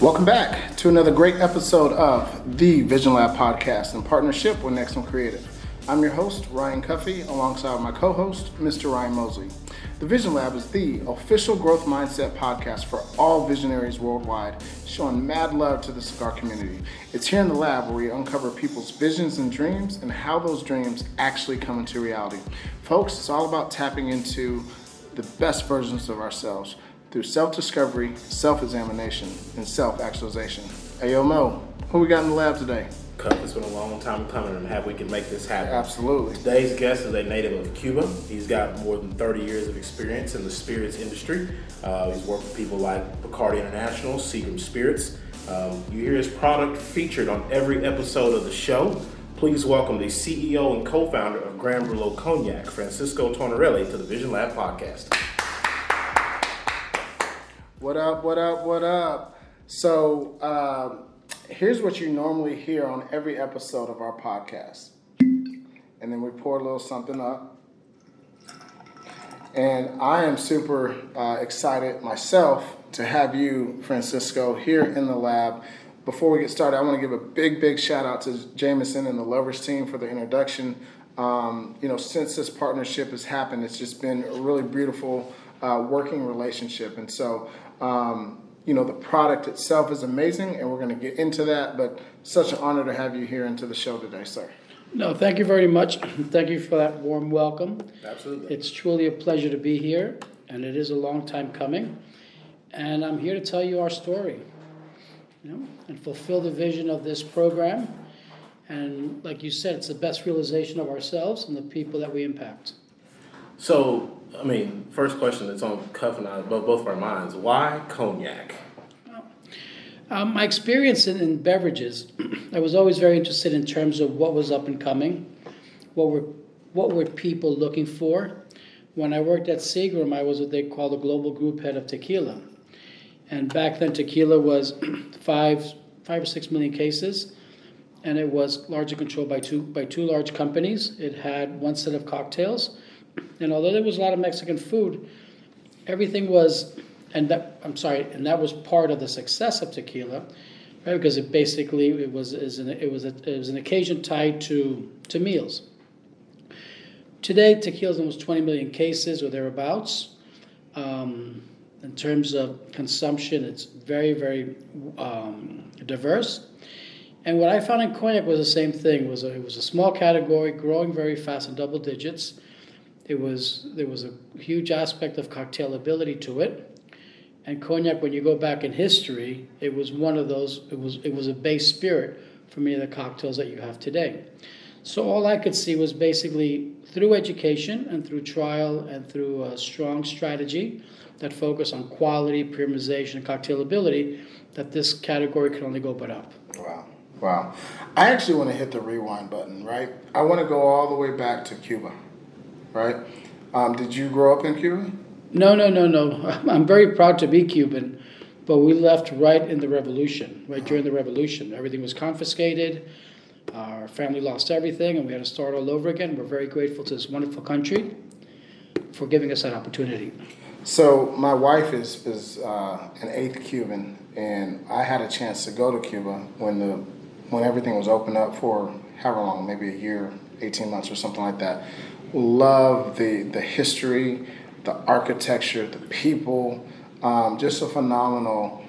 Welcome back to another great episode of the Vision Lab podcast in partnership with Nexum Creative. I'm your host, Ryan Cuffey, alongside my co-host, Mr. Ryan Mosley. The Vision Lab is the official growth mindset podcast for all visionaries worldwide, showing mad love to the cigar community. It's here in the lab where we uncover people's visions and dreams and how those dreams actually come into reality. Folks, it's all about tapping into the best versions of ourselves through self-discovery, self-examination, and self-actualization. Hey, yo, Mo, who we got in the lab today? Cup, it's been a long time coming, and I'm happy we can make this happen. Absolutely. Today's guest is a native of Cuba. He's got more than 30 years of experience in the spirits industry. He's worked with people like Bacardi International, Seagram Spirits. You hear his product featured on every episode of the show. Please welcome the CEO and co-founder of Grand Brulot Cognac, Francisco Tonarely, to the Vision Lab podcast. What up, what up, what up? So, here's what you normally hear on every episode of our podcast. And then we pour a little something up. And I am super excited myself to have you, Francisco, here in the lab. Before we get started, I want to give a big shout out to Jameson and the Lovers team for the introduction. Since this partnership has happened, it's just been a really beautiful working relationship. And so, the product itself is amazing, and we're going to get into that, but such an honor to have you here into the show today, sir. No, thank you very much. Thank you for that warm welcome. Absolutely. It's truly a pleasure to be here, and it is a long time coming. And I'm here to tell you our story, and fulfill the vision of this program. And like you said, it's the best realization of ourselves and the people that we impact. So, first question that's on Cuff and I, both of our minds, why cognac? My experience in beverages, I was always very interested in terms of what was up and coming, what were people looking for. When I worked at Seagram, I was what they call the global group head of tequila. And back then tequila was 5 or 6 million cases, and it was largely controlled by two large companies. It had one set of cocktails. And although there was a lot of Mexican food, everything was, and that was part of the success of tequila, right? Because it was an occasion tied to meals. Today, tequila is almost 20 million cases or thereabouts. In terms of consumption, it's very, very diverse. And what I found in cognac was the same thing. It was a small category, growing very fast in double digits. There was a huge aspect of cocktailability to it, and cognac, when you go back in history, it was one of those. It was a base spirit for many of the cocktails that you have today. So all I could see was basically through education and through trial and through a strong strategy that focused on quality, premiumization, and cocktailability, that this category could only go but up. Wow. I actually want to hit the rewind button, right? I want to go all the way back to Cuba. Right? Did you grow up in Cuba? No. I'm very proud to be Cuban, but we left right in the revolution, right during the revolution. Everything was confiscated. Our family lost everything, and we had to start all over again. We're very grateful to this wonderful country for giving us that opportunity. So my wife is an eighth Cuban, and I had a chance to go to Cuba when everything was opened up for however long, maybe a year, 18 months or something like that. Love the history, the architecture, the people, just a phenomenal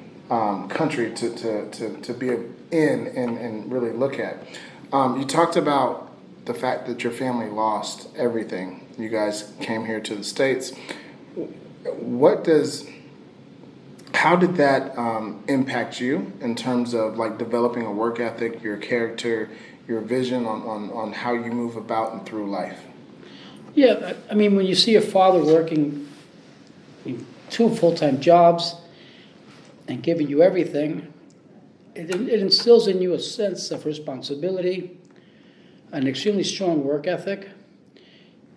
country to be in and really look at. You talked about the fact that your family lost everything. You guys came here to the States. How did that impact you in terms of like developing a work ethic, your character, your vision on how you move about and through life? Yeah, when you see a father working 2 full-time jobs and giving you everything, it instills in you a sense of responsibility, an extremely strong work ethic,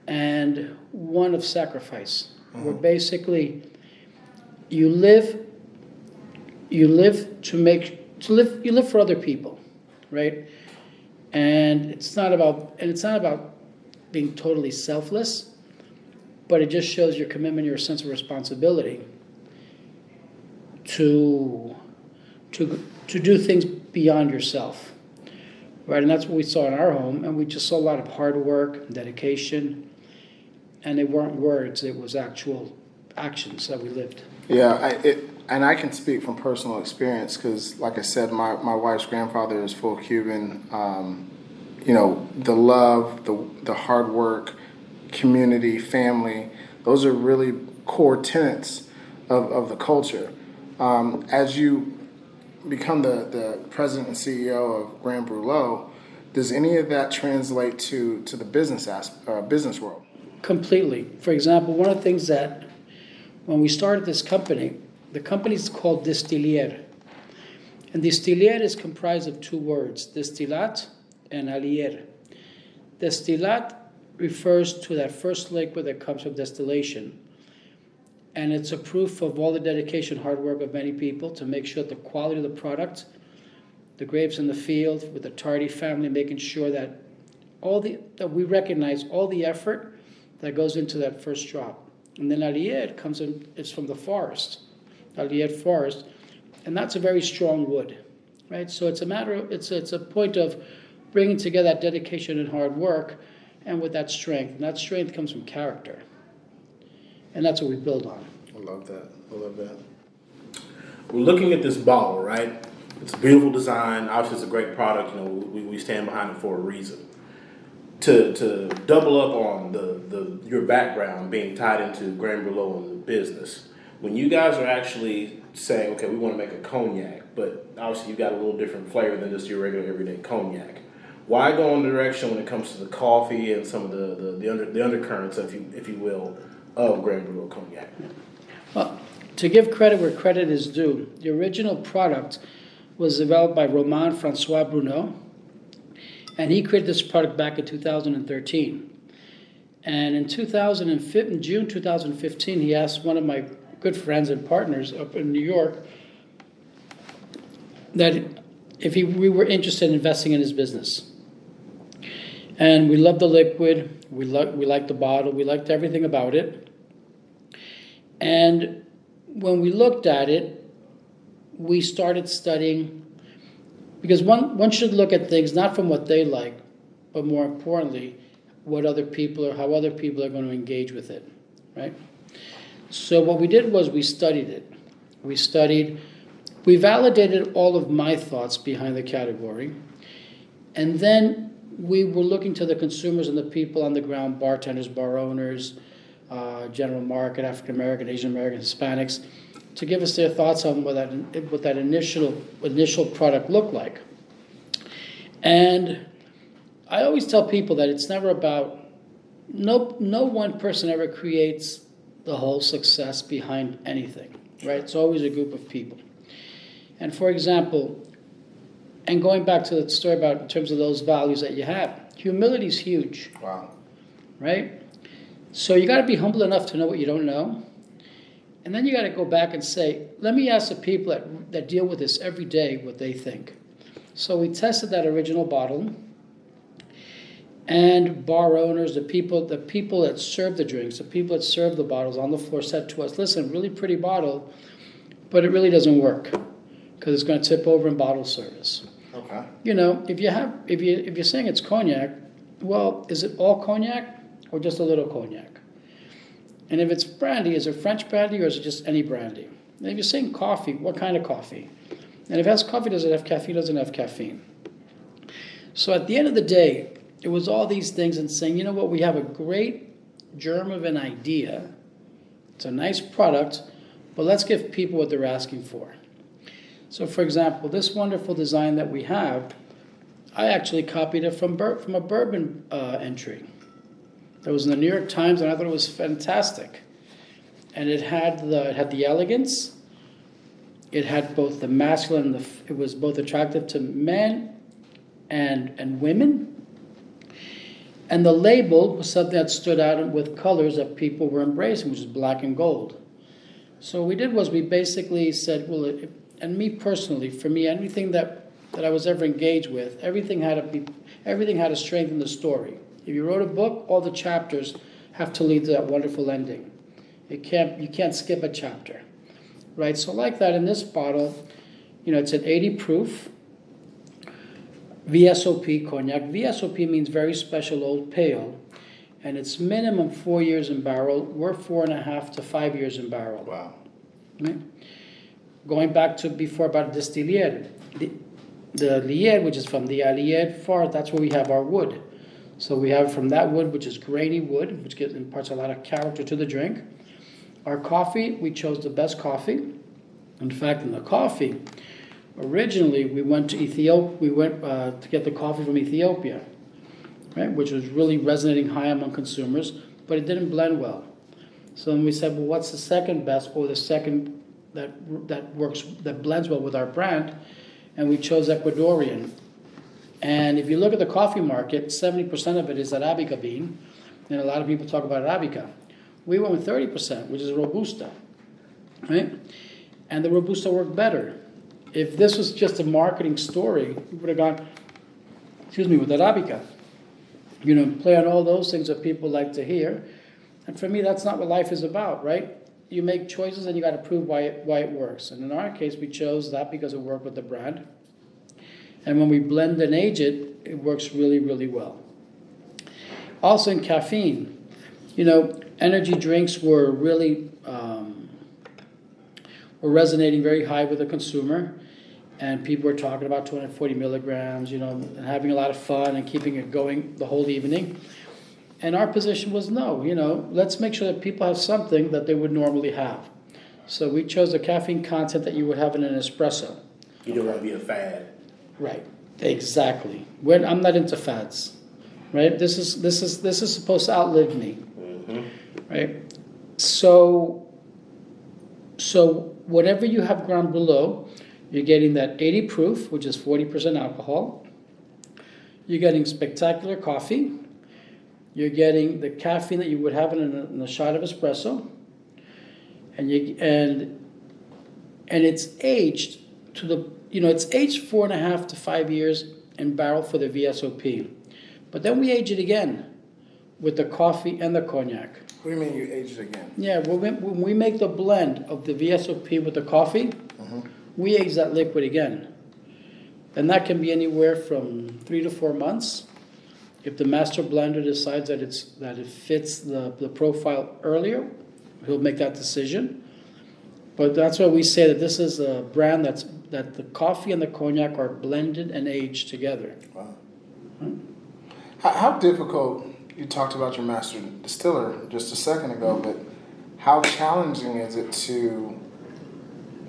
and one of sacrifice. Mm-hmm. Where basically you live for other people, right? And it's not about being totally selfless, but it just shows your commitment, your sense of responsibility to to do things beyond yourself, right? And that's what we saw in our home, and we just saw a lot of hard work, dedication, and it weren't words; it was actual actions that we lived. Yeah, and I can speak from personal experience because, like I said, my wife's grandfather is full Cuban. The love, the hard work, community, family, those are really core tenets of the culture. As you become the president and CEO of Grand Brulot, does any of that translate to the business world? Completely. For example, one of the things that when we started this company, the company is called Distiller. And Distiller is comprised of two words, distillat and alier. Distillat refers to that first liquid that comes from distillation. And it's a proof of all the dedication, hard work of many people to make sure that the quality of the product, the grapes in the field with the Tardy family, making sure that that we recognize all the effort that goes into that first drop. And then alier comes in, it's from the forest, alier forest, and that's a very strong wood, right? So it's a point of bringing together that dedication and hard work, and with that strength. And that strength comes from character, and that's what we build on. I love that. We're looking at this bottle, right? It's a beautiful design. Obviously, it's a great product. We stand behind it for a reason. To double up on your background being tied into Grand Brulot and the business, when you guys are actually saying, okay, we want to make a cognac, but obviously you've got a little different flavor than just your regular everyday cognac. Why go in the direction when it comes to the coffee and some of the undercurrents, if you will, of Grand Brulot cognac? Well, to give credit where credit is due, the original product was developed by Romain Francois Bruno, and he created this product back in 2013. And in June 2015, he asked one of my good friends and partners up in New York that if we were interested in investing in his business. And we loved the liquid, we liked the bottle, we liked everything about it. And when we looked at it, we started studying, because one should look at things not from what they like, but more importantly, how other people are going to engage with it, right? So what we did was we studied it. We validated all of my thoughts behind the category, and then we were looking to the consumers and the people on the ground, bartenders, bar owners, general market, African American, Asian American, Hispanics, to give us their thoughts on what that initial product looked like. And I always tell people that it's never about, no one person ever creates the whole success behind anything, right? It's always a group of people. And for example, and going back to the story about in terms of those values that you have, humility is huge. Wow. Right? So you got to be humble enough to know what you don't know. And then you got to go back and say, let me ask the people that deal with this every day what they think. So we tested that original bottle, and bar owners, the people that serve the drinks, the people that serve the bottles on the floor said to us, listen, really pretty bottle, but it really doesn't work because it's going to tip over in bottle service. Okay. If you're saying it's cognac, well, is it all cognac or just a little cognac? And if it's brandy, is it French brandy or is it just any brandy? And if you're saying coffee, what kind of coffee? And if it has coffee, does it have caffeine? Doesn't have caffeine. So at the end of the day, it was all these things and saying, you know what, we have a great germ of an idea. It's a nice product, but let's give people what they're asking for. So for example, this wonderful design that we have, I actually copied it from a bourbon entry. It was in the New York Times, and I thought it was fantastic. And it had the elegance. It had both the masculine and it was both attractive to men and women. And the label was something that stood out with colors that people were embracing, which is black and gold. So what we did was we basically said, well, and me personally, for me, anything that I was ever engaged with, everything had to strengthen the story. If you wrote a book, all the chapters have to lead to that wonderful ending. You can't skip a chapter, right? So like that in this bottle, It's an 80 proof VSOP cognac. VSOP means very special old pale, and it's minimum 4 years in barrel. We're 4.5 to 5 years in barrel. Wow. Right? Going back to before about Distiller, the Lier, which is from the Lier forest, that's where we have our wood. So we have from that wood, which is grainy wood, which imparts a lot of character to the drink. Our coffee, we chose the best coffee. In fact, in the coffee, originally we went to Ethiopia. We went to get the coffee from Ethiopia, right, which was really resonating high among consumers, but it didn't blend well. So then we said, well, what's the second best, or the second that blends well with our brand? And we chose Ecuadorian. And if you look at the coffee market, 70% of it is Arabica bean, and a lot of people talk about Arabica. We went with 30%, which is Robusta, right? And the Robusta worked better. If this was just a marketing story, we would have gone, with Arabica. Play on all those things that people like to hear. And for me, that's not what life is about, right? You make choices and you got to prove why it works. And in our case, we chose that because it worked with the brand. And when we blend and age it, it works really, really well. Also in caffeine, energy drinks were really were resonating very high with the consumer. And people were talking about 240 milligrams, and having a lot of fun and keeping it going the whole evening. And our position was no, let's make sure that people have something that they would normally have. So we chose the caffeine content that you would have in an espresso. You don't want to be a fad. Right, exactly. I'm not into fads, right? This is supposed to outlive me, right? So whatever you have Grand Brulot, you're getting that 80 proof, which is 40% alcohol. You're getting spectacular coffee. You're getting the caffeine that you would have in a shot of espresso, and it's aged it's aged 4.5 to 5 years in barrel for the VSOP, but then we age it again with the coffee and the cognac. What do you mean you age it again? Yeah, when we make the blend of the VSOP with the coffee, we age that liquid again, and that can be anywhere from 3 to 4 months. If the master blender decides that it fits the profile earlier, he'll make that decision. But that's why we say that this is a brand that the coffee and the cognac are blended and aged together. Wow. How difficult, you talked about your master distiller just a second ago, but how challenging is it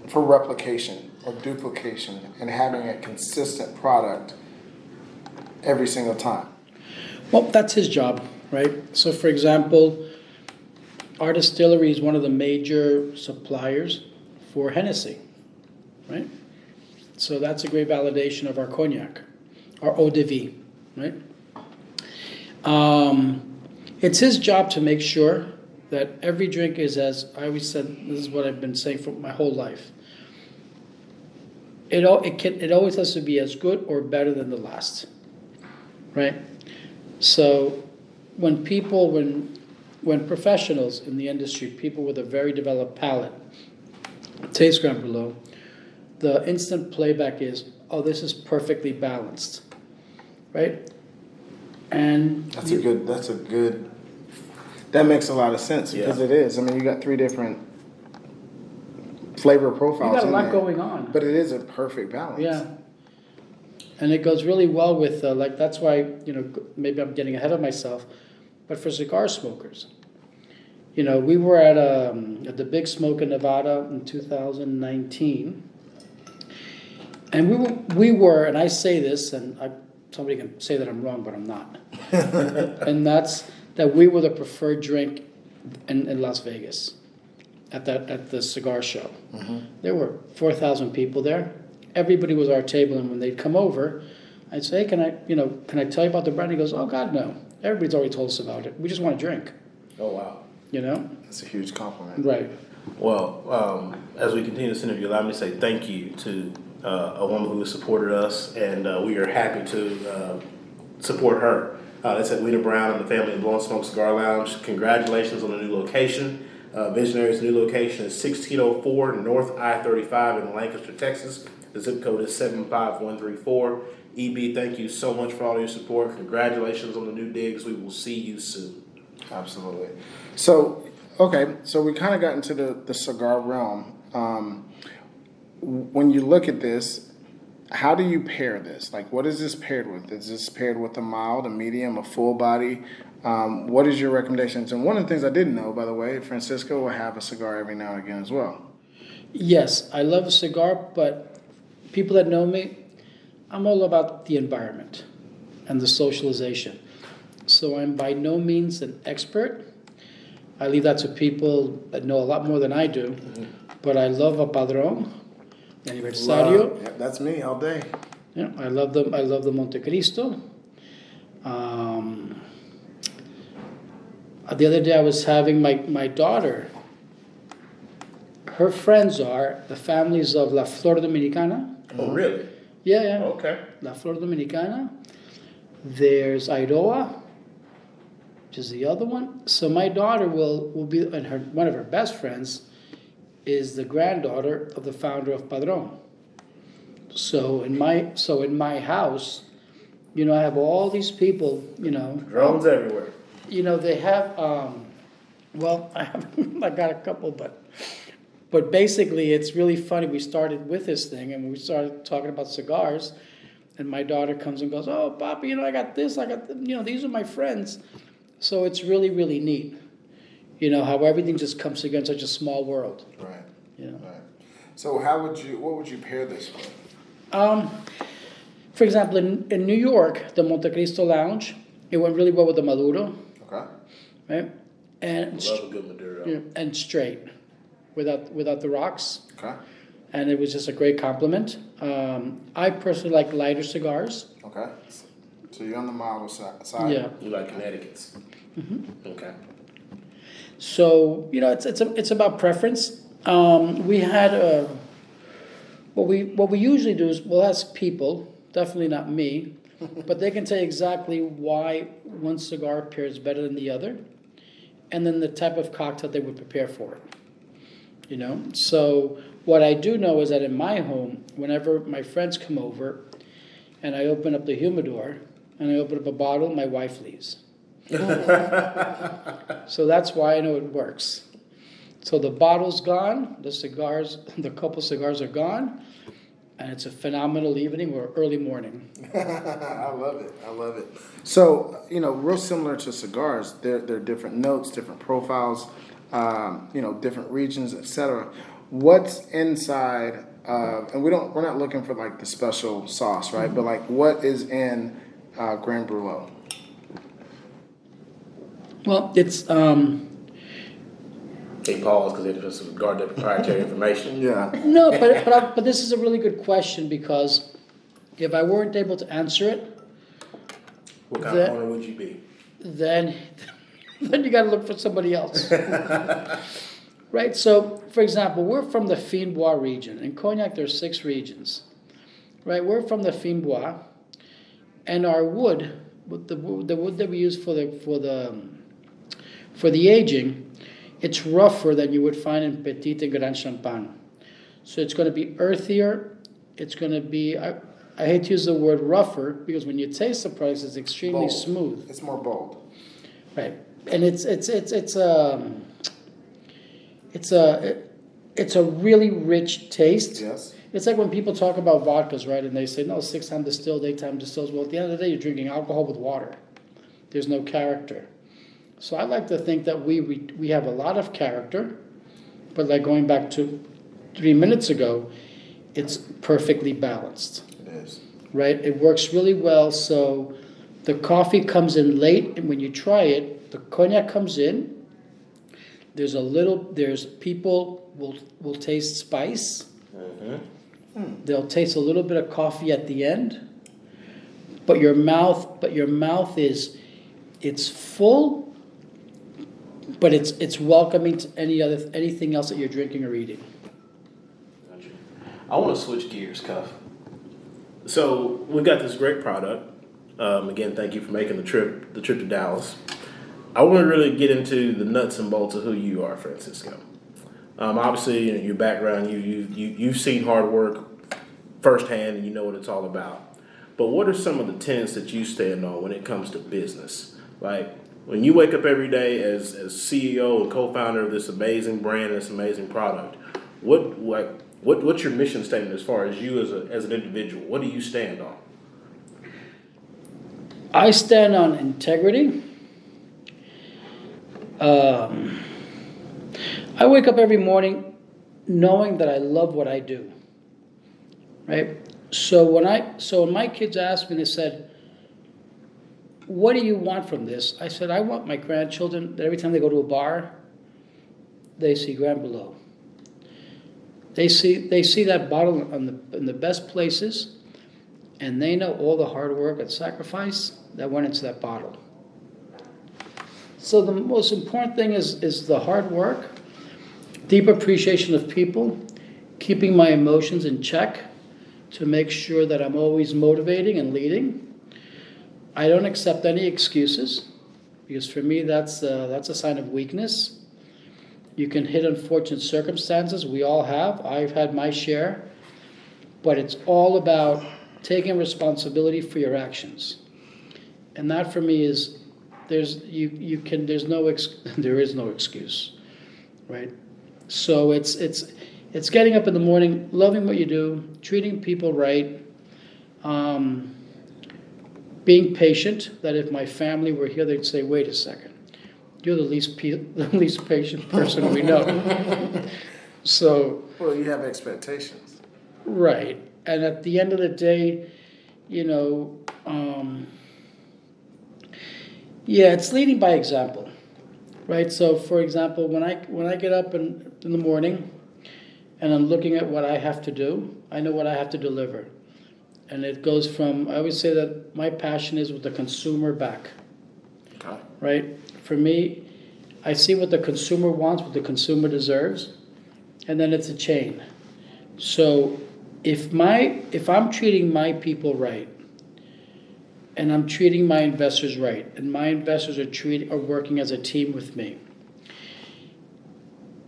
for replication or duplication and having a consistent product every single time? Well, that's his job, right? So, for example, our distillery is one of the major suppliers for Hennessy, right? So that's a great validation of our cognac, our eau de vie, right? It's his job to make sure that every drink is, as I always said, this is what I've been saying for my whole life. It always has to be as good or better than the last, right? So when professionals in the industry, people with a very developed palate, taste Grand Brulot, the instant playback is, oh, this is perfectly balanced, right? And that makes a lot of sense because it is. I mean, you got 3 different flavor profiles. You got a lot going on, but it is a perfect balance. Yeah. And it goes really well with, that's why, maybe I'm getting ahead of myself, but for cigar smokers, we were at the Big Smoke in Nevada in 2019, and we were, and I say this, and somebody can say that I'm wrong, but I'm not, and that's that we were the preferred drink in Las Vegas at the cigar show. There were 4,000 people there. Everybody was at our table, and when they'd come over, I'd say, hey, can I tell you about the brand? He goes, oh, God, no. Everybody's already told us about it. We just want to drink. Oh, wow. That's a huge compliment. Right. Well, as we continue this interview, allow me to say thank you to a woman who has supported us, and we are happy to support her. That's at Lita Brown and the family of Blowing Smoke Cigar Lounge. Congratulations on the new location. Visionary's new location is 1604 North I-35 in Lancaster, Texas. The zip code is 75134. EB, thank you so much for all your support. Congratulations on the new digs. We will see you soon. Absolutely. So, okay, so we kind of got into the cigar realm. When you look at this, how do you pair this? Like, what is this paired with? Is this paired with a mild, a medium, a full body? What is your recommendations? And one of the things I didn't know, by the way, Francisco will have a cigar every now and again as well. Yes, I love a cigar, but people that know me, I'm all about the environment and the socialization. So I'm by no means an expert. I leave that to people that know a lot more than I do. Mm-hmm. But I love a Padrón, Aniversario. Yeah, that's me all day. Yeah, I love them. I love the Montecristo. The other day I was having my daughter. Her friends are the families of La Flor Dominicana. Oh, really? Yeah. Okay. La Flor Dominicana. There's Iroa, which is the other one. So my daughter will be, and one of her best friends is the granddaughter of the founder of Padrón. So in my house, I have all these people, Drones everywhere. They have, I got a couple, but basically it's really funny. We started with this thing and we started talking about cigars, and my daughter comes and goes, "Oh, Papi, I got this, these are my friends." So it's really, really neat, how everything just comes together in such a small world. Right. Right. So what would you pair this with? For example, in New York, the Montecristo Lounge, it went really well with the Maduro. Okay. Right? And Love a good Maduro. and straight, without the rocks. Okay. And it was just a great compliment. I personally like lighter cigars. Okay. So you're on the mild side. Yeah. You like Connecticut's. Mm-hmm. Okay. So it's about preference. We had what we usually do is we'll ask people, definitely not me, but they can tell you exactly why one cigar pairs better than the other, and then the type of cocktail they would prepare for it. So what I do know is that in my home, whenever my friends come over, and I open up the humidor and I open up a bottle, my wife leaves. So that's why I know it works. So the bottle's gone, the couple cigars are gone, and it's a phenomenal evening or early morning. I love it. So, real similar to cigars, they're different notes, different profiles, different regions, etc. What's inside and we're not looking for like the special sauce, right? Mm-hmm. But like what is in Grand Brulot? Well, it's They pause because they just guard their proprietary information. Yeah. No, but this is a really good question, because if I weren't able to answer it, What kind of owner would you be? then you got to look for somebody else. Right? So, for example, we're from the Fines-Bois region. In Cognac, there's 6 regions. Right? We're from the Fines-Bois, and our wood, the wood that we use for the aging, it's rougher than you would find in Petit and Grand Champagne. So it's going to be earthier. It's going to be, I hate to use the word rougher, because when you taste the product, it's extremely bold. smooth. It's more bold. Right. And it's a really rich taste. Yes. It's like when people talk about vodkas, right? And they say, no, 6-time distilled, 8-time distilled. Well, at the end of the day, you're drinking alcohol with water. There's no character. So I like to think that we have a lot of character, but like going back to 3 minutes ago, it's perfectly balanced. It is. Right? It works really well. So the coffee comes in late, and when you try it, the cognac comes in. There's people will taste spice. Mm-hmm. They'll taste a little bit of coffee at the end. But your mouth it's full, but it's welcoming to anything else that you're drinking or eating. Gotcha. I want to switch gears, Cuff. So we've got this great product. Again, thank you for making the trip to Dallas. I want to really get into the nuts and bolts of who you are, Francisco. Obviously, your background, you've seen hard work firsthand and you know what it's all about. But what are some of the tenets that you stand on when it comes to business? Like when you wake up every day as CEO and co-founder of this amazing brand and this amazing product, what's your mission statement as far as you as an individual? What do you stand on? I stand on integrity. I wake up every morning knowing that I love what I do, right? So when my kids asked me, they said, "What do you want from this?" I said, "I want my grandchildren that every time they go to a bar, they see Grand Brulot. They see that bottle in the best places, and they know all the hard work and sacrifice that went into that bottle." So the most important thing is the hard work, deep appreciation of people, keeping my emotions in check to make sure that I'm always motivating and leading. I don't accept any excuses because for me that's a sign of weakness. You can hit unfortunate circumstances. We all have. I've had my share. But it's all about taking responsibility for your actions. And that for me is there is no excuse, right? So it's getting up in the morning, loving what you do, treating people right, being patient. That if my family were here, they'd say, "Wait a second, you're the least patient person we know." So. Well, you have expectations. Right. And at the end of the day, it's leading by example, right? So, for example, when I get up in the morning and I'm looking at what I have to do, I know what I have to deliver. And it goes from, I always say that my passion is with the consumer back, Okay. right? For me, I see what the consumer wants, what the consumer deserves, and then it's a chain. So if I'm treating my people right, and I'm treating my investors right, and my investors are working as a team with me,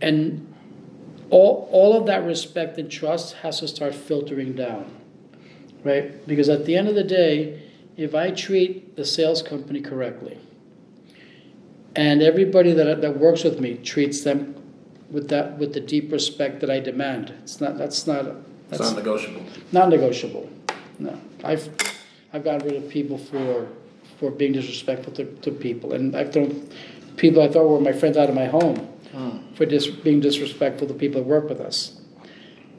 and all of that respect and trust has to start filtering down, right? Because at the end of the day, if I treat the sales company correctly, and everybody that works with me treats them with the deep respect that I demand, that's non-negotiable. Non-negotiable. No, I've gotten rid of people for being disrespectful to people, and I've thrown people I thought were my friends out of my home for being disrespectful to people that work with us.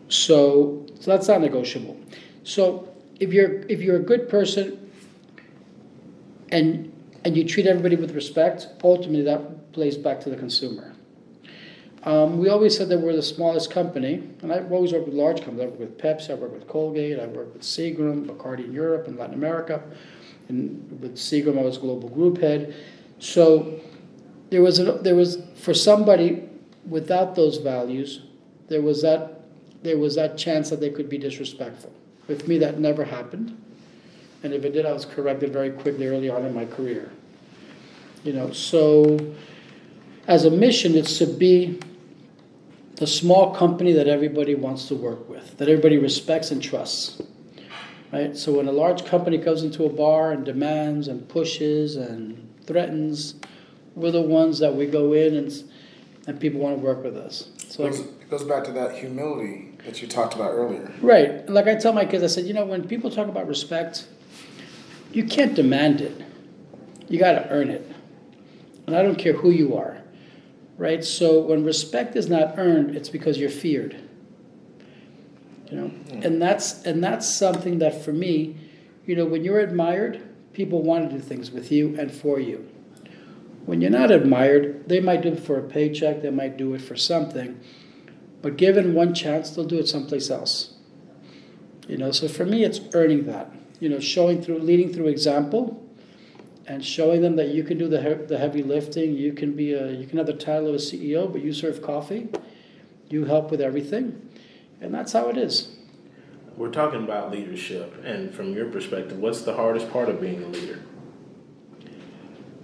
So that's not negotiable. So if you're a good person and you treat everybody with respect, ultimately that plays back to the consumer. We always said that we're the smallest company, and I've always worked with large companies. I've worked with Pepsi, I've worked with Colgate, I've worked with Seagram, Bacardi in Europe and Latin America, and with Seagram I was global group head. So there was for somebody without those values, there was that chance that they could be disrespectful. With me, that never happened, and if it did, I was corrected very quickly early on in my career. So as a mission, it's to be the small company that everybody wants to work with, that everybody respects and trusts, right? So when a large company goes into a bar and demands and pushes and threatens, we're the ones that we go in and people want to work with us. So it goes back to that humility that you talked about earlier. Right. Like I tell my kids, I said, when people talk about respect, you can't demand it. You got to earn it. And I don't care who you are. Right? So when respect is not earned, it's because you're feared. And that's something that for me, when you're admired, people want to do things with you and for you. When you're not admired, they might do it for a paycheck, they might do it for something, but given one chance, they'll do it someplace else. So for me, it's earning that. Leading through example, and showing them that you can do the heavy lifting. You can have the title of a CEO, but you serve coffee. You help with everything, and that's how it is. We're talking about leadership, and from your perspective, what's the hardest part of being a leader?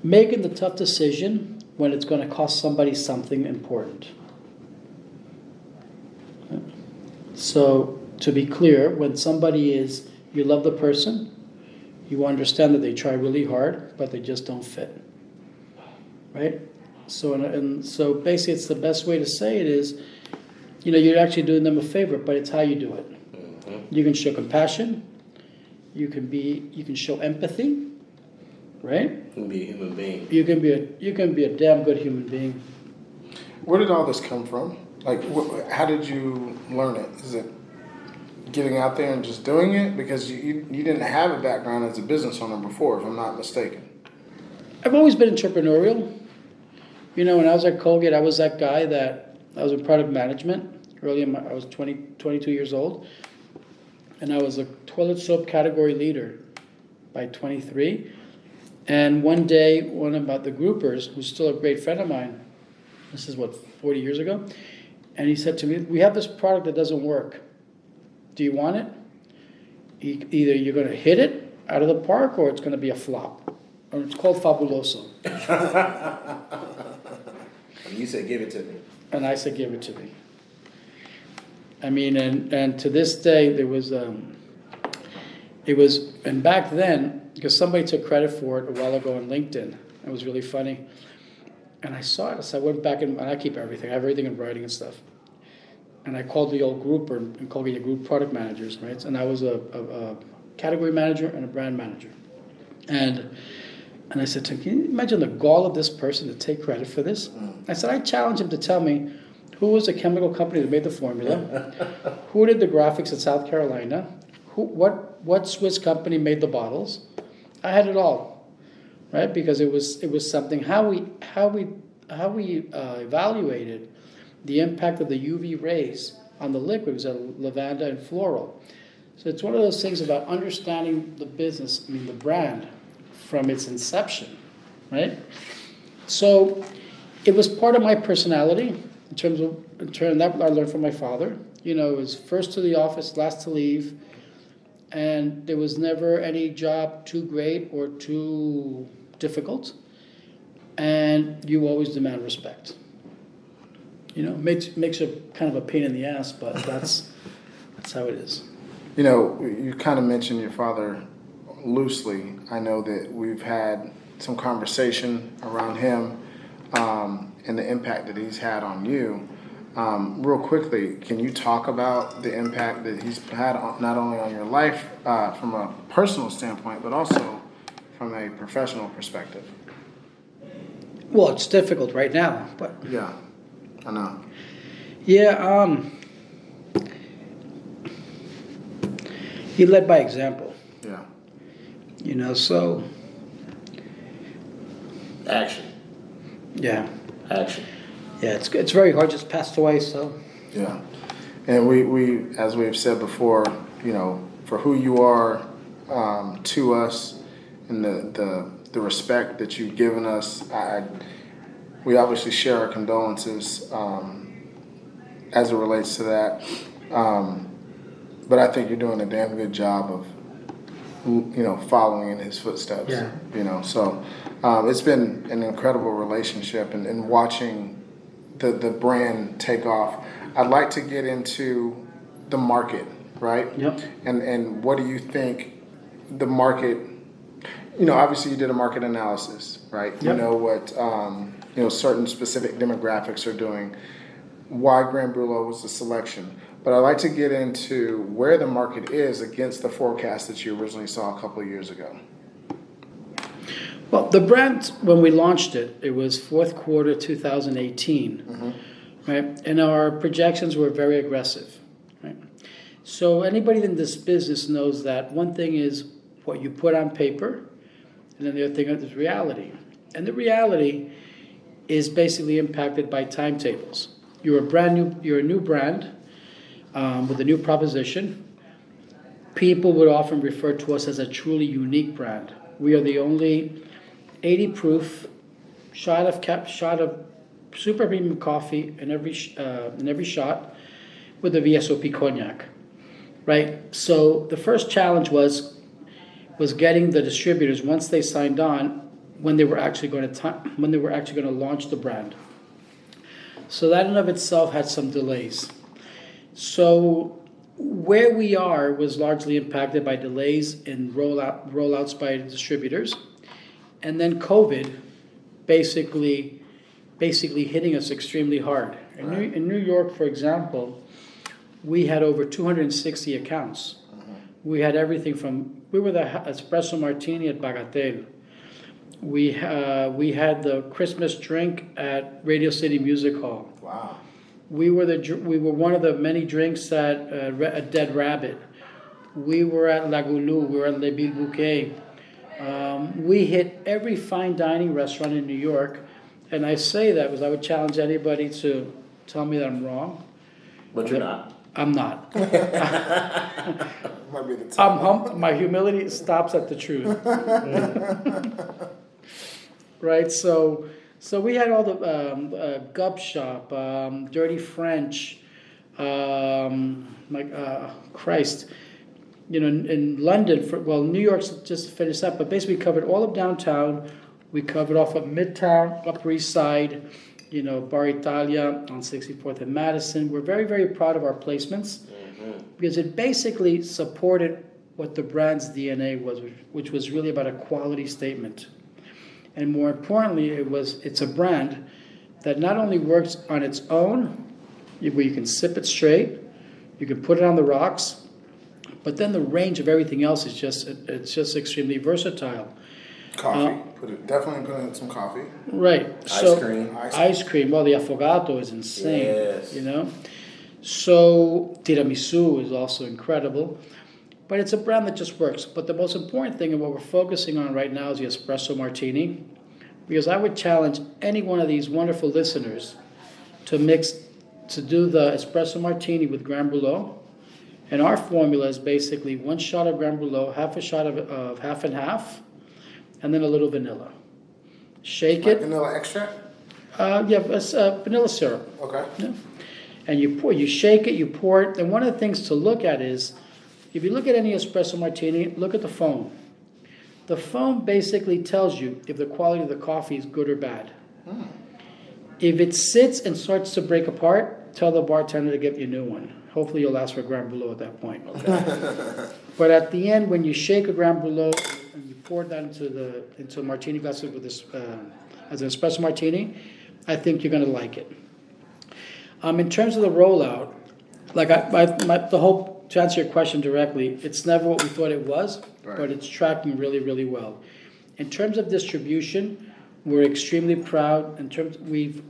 Making the tough decision when it's going to cost somebody something important. So to be clear, when somebody is, you love the person, you understand that they try really hard, but they just don't fit, right? So, and so basically, it's the best way to say it is, you're actually doing them a favor, but it's how you do it. Mm-hmm. You can show compassion. You can show empathy, right? You can be a human being. You can be a damn good human being. Where did all this come from? Like, how did you learn it? Is it getting out there and just doing it? Because you didn't have a background as a business owner before, if I'm not mistaken. I've always been entrepreneurial. When I was at Colgate, I was that guy I was in product management. I was 22 years old. And I was a toilet soap category leader by 23. And one day, one of the groupers, who's still a great friend of mine, this is 40 years ago, and he said to me, we have this product that doesn't work. Do you want it? Either you're going to hit it out of the park or it's going to be a flop. And it's called Fabuloso. And you said, give it to me. And I said, give it to me. I mean, and to this day, and back then, because somebody took credit for it a while ago on LinkedIn, it was really funny. And I saw it, so I went back and I keep everything. I have everything in writing and stuff. And I called the old group and called the group product managers, right? And I was a category manager and a brand manager. And I said to him, can you imagine the gall of this person to take credit for this? I said, I challenge him to tell me who was the chemical company that made the formula, who did the graphics in South Carolina, what Swiss company made the bottles. I had it all, right? Because it was something how we evaluated the impact of the UV rays on the liquid. It was a lavanda and floral. So it's one of those things about understanding the business, the brand, from its inception, right? So it was part of my personality in terms that I learned from my father. It was first to the office, last to leave, and there was never any job too great or too difficult, and you always demand respect. Makes you kind of a pain in the ass, but that's how it is. You kind of mentioned your father loosely. I know that we've had some conversation around him and the impact that he's had on you. Real quickly, can you talk about the impact that he's had not only on your life from a personal standpoint, but also from a professional perspective? Well, it's difficult right now, but... Yeah, I know. Yeah, he led by example. Yeah. So... Action. Yeah. Action. Yeah, it's very hard. Just passed away, so... Yeah. And we as we've said before, for who you are to us and the respect that you've given us, we obviously share our condolences as it relates to that. But I think you're doing a damn good job of, following in his footsteps. Yeah. So it's been an incredible relationship and watching the brand take off. I'd like to get into the market, right? Yep. And what do you think the market, obviously you did a market analysis, right? Yep. You know what, certain specific demographics are doing, why Grand Brulot was the selection. But I'd like to get into where the market is against the forecast that you originally saw a couple of years ago. Well, the brand, when we launched it, it was fourth quarter 2018, right? And our projections were very aggressive, right? So anybody in this business knows that one thing is what you put on paper, and then the other thing is reality. And the reality is basically impacted by timetables. You're a new brand with a new proposition. People would often refer to us as a truly unique brand. We are the only 80 proof shot of super premium coffee in every shot with a VSOP cognac, right? So the first challenge was getting the distributors, once they signed on, when they were actually going to launch the brand. So that in of itself had some delays. So where we are was largely impacted by delays in rollouts by distributors, and then COVID basically hitting us extremely hard. In New York, for example, we had over 260 accounts. We had everything from, we were the espresso martini at Bagatelle. We had the Christmas drink at Radio City Music Hall. Wow. We were one of the many drinks at Dead Rabbit. We were at La Goulou. We were at Le Ville Bouquet. We hit every fine dining restaurant in New York, and I say that because I would challenge anybody to tell me that I'm wrong. But you're not. I'm not. Might be the top. My humility stops at the truth. Right, so we had all the Gup Shop, Dirty French, Christ, in London, New York's just finished up, but basically we covered all of downtown. We covered off of Midtown, Upper East Side, Bar Italia on 64th and Madison. We're very, very proud of our placements because it basically supported what the brand's DNA was, which was really about a quality statement. And more importantly, it's a brand that not only works on its own, where you can sip it straight, you can put it on the rocks, but then the range of everything else is just extremely versatile. Coffee. Definitely put in some coffee. Right. Ice cream. Well, the affogato is insane. Yes. So tiramisu is also incredible. But it's a brand that just works. But the most important thing and what we're focusing on right now is the espresso martini. Because I would challenge any one of these wonderful listeners to do the espresso martini with Grand Brulot. And our formula is basically 1 shot of Grand Brulot, half a shot of half and half, and then a little vanilla. Shake it. Vanilla extract? Vanilla syrup. Okay. Yeah. And you shake it, you pour it. And one of the things to look at is, if you look at any espresso martini, look at the foam. The foam basically tells you if the quality of the coffee is good or bad. If it sits and starts to break apart, tell the bartender to get you a new one. Hopefully you'll ask for Grand Brulot at that point. Okay. But at the end, when you shake a Grand Brulot and you pour that into a martini glass with this as an espresso martini, I think you're going to like it. In terms of the rollout, to answer your question directly, it's never what we thought it was, but it's tracking really, really well. In terms of distribution, we're extremely proud. In terms, we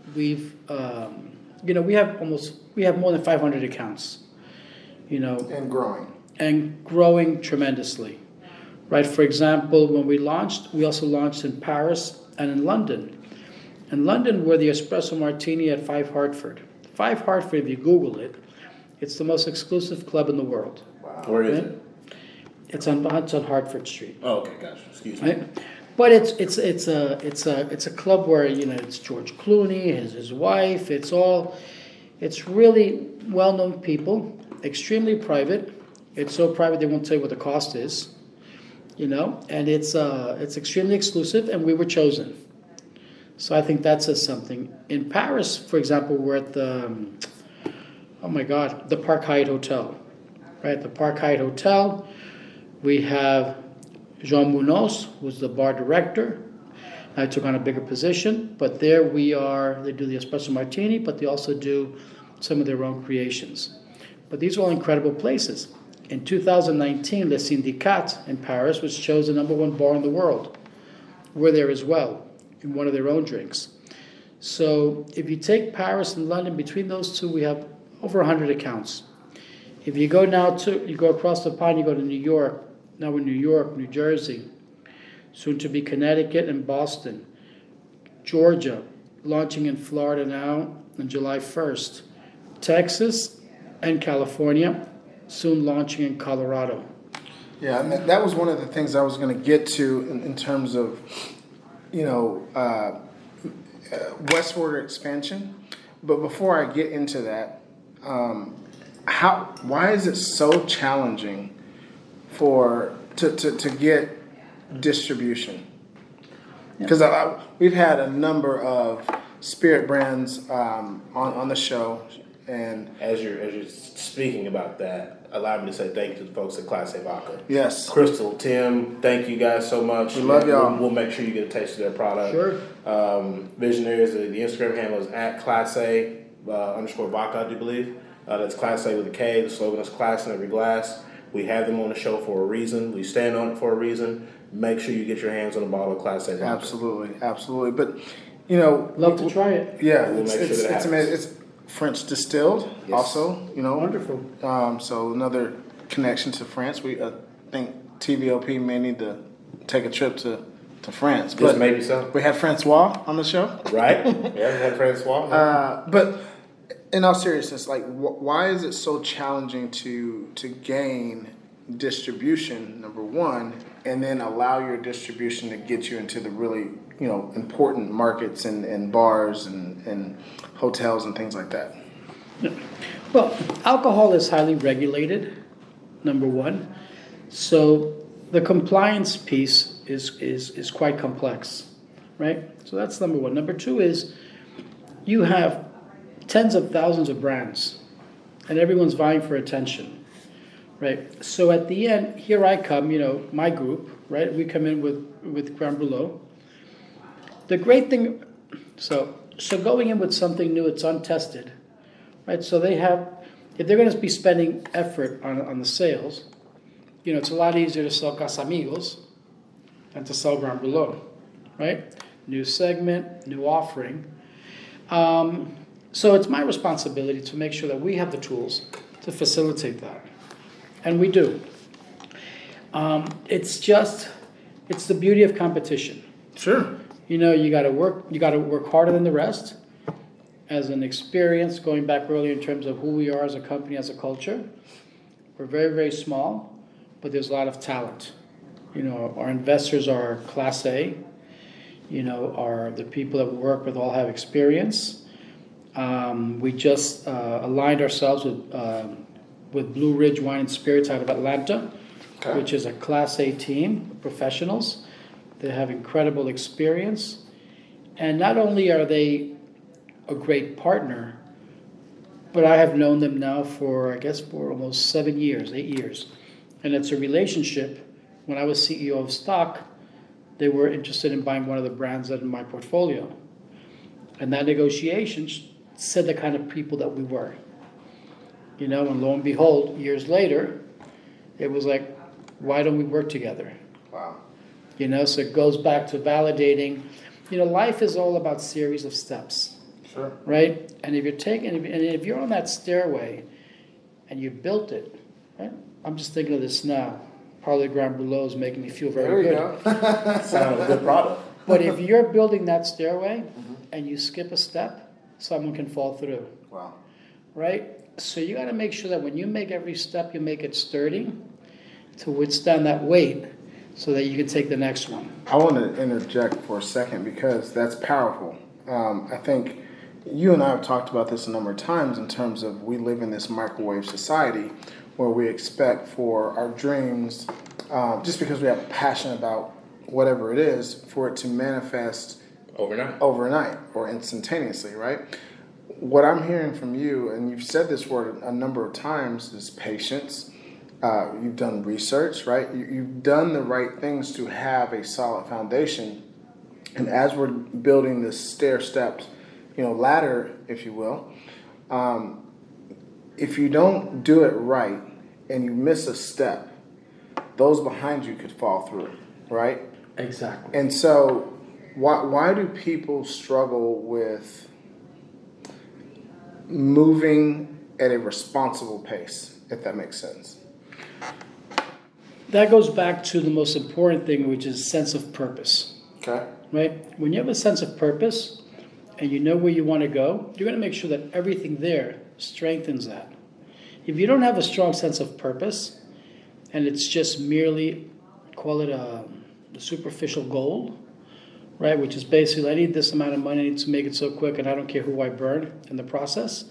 have more than 500 accounts, and growing tremendously, right? For example, when we also launched in Paris and in London. In London, we're the espresso martini at 5 Hartford. 5 Hartford, if you Google it, it's the most exclusive club in the world. Wow. Where is it? It's on Hartford Street. Oh, okay, gotcha. Excuse me. Right? But it's a club where it's George Clooney, his wife. It's really well-known people, extremely private. It's so private they won't tell you what the cost is, and it's extremely exclusive, and we were chosen. So I think that says something. In Paris, for example, we're at the Park Hyatt Hotel, right? The Park Hyatt Hotel. We have Jean Munoz, who's the bar director. I took on a bigger position, but there we are. They do the espresso martini, but they also do some of their own creations. But these are all incredible places. In 2019, Le Syndicat in Paris was chosen number 1 bar in the world. We're there as well, in one of their own drinks. So if you take Paris and London, between those two, we have over 100 accounts. If you go you go across the pond, you go to New York. Now we're in New York, New Jersey, soon to be Connecticut and Boston. Georgia, launching in Florida now on July 1st. Texas and California, soon launching in Colorado. Yeah, and that was one of the things I was going to get to in terms of, westward expansion. But before I get into that, why is it so challenging to get distribution? Because we've had a number of spirit brands on the show, And as you're speaking about that, allow me to say thank you to the folks at Class A Vodka. yes, Crystal, Tim, thank you guys so much. we love y'all. We'll make sure you get a taste of their product. Sure. Visionaries, the Instagram handle is at Class A _ vodka, I do believe. That's Class A with a K. The slogan is Class in Every Glass. We have them on the show for a reason. We stand on it for a reason. Make sure you get your hands on a bottle of Class A vodka. Absolutely. But, you know, Love to try it. yeah, We'll make sure that it's happens. amazing. It's French distilled, Yes. also. You know, Wonderful. So another connection to France. We think TVOP may need to take a trip to France. Just But maybe so. we had Francois on the show. Right? Yeah, we had Francois. But in all seriousness, like, why is it so challenging to gain distribution, number one, and then allow your distribution to get you into the really, you know, important markets and bars and hotels and things like that? Well, alcohol is highly regulated, number one. So the compliance piece is quite complex, right? So that's number one. Number two is you have tens of thousands of brands, and everyone's vying for attention, right? So at the end, here I come, you know, my group, right? We come in with Grand Brulot. The great thing, so going in with something new, it's untested, right? So they have, if they're going to be spending effort on the sales, you know, it's a lot easier to sell Casamigos than to sell Grand Brulot, right? New segment, new offering. So it's my responsibility to make sure that we have the tools to facilitate that. And we do. It's the beauty of competition. Sure. You know, you gotta work harder than the rest. As an experience, going back earlier in terms of who we are as a company, as a culture, we're very, very small, but there's a lot of talent. You know, our investors are Class A. You know, the people that we work with all have experience. We just aligned ourselves with Blue Ridge Wine and Spirits out of Atlanta, which is a Class A team of professionals. They have incredible experience. And not only are they a great partner, but I have known them now for almost 8 years. And it's a relationship. When I was CEO of Stock, they were interested in buying one of the brands that in my portfolio. And that negotiation said the kind of people that we were. You know, and lo and behold, years later, it was like, why don't we work together? Wow. You know, so it goes back to validating. You know, life is all about series of steps. Sure. Right? And if you're on that stairway and you built it, right? I'm just thinking of this now. Probably Grand Brulot is making me feel very good. There we go. Sound a good product. But if you're building that stairway and you skip a step, someone can fall through. Wow. Right? So you got to make sure that when you make every step, you make it sturdy to withstand that weight so that you can take the next one. I want to interject for a second because that's powerful. I think you and I have talked about this a number of times in terms of we live in this microwave society where we expect for our dreams, just because we have a passion about whatever it is, for it to manifest overnight or instantaneously, right? What I'm hearing from you, and you've said this word a number of times, is patience. You've done research, right? You've done the right things to have a solid foundation. And as we're building this stair-stepped, ladder, if you will, if you don't do it right and you miss a step, those behind you could fall through, right? Exactly. And so why do people struggle with moving at a responsible pace, if that makes sense? That goes back to the most important thing, which is sense of purpose. Okay. Right? When you have a sense of purpose and you know where you want to go, you're going to make sure that everything there strengthens that. If you don't have a strong sense of purpose and it's just merely, call it a superficial goal, right? Which is basically, I need this amount of money, I need to make it so quick, and I don't care who I burn in the process.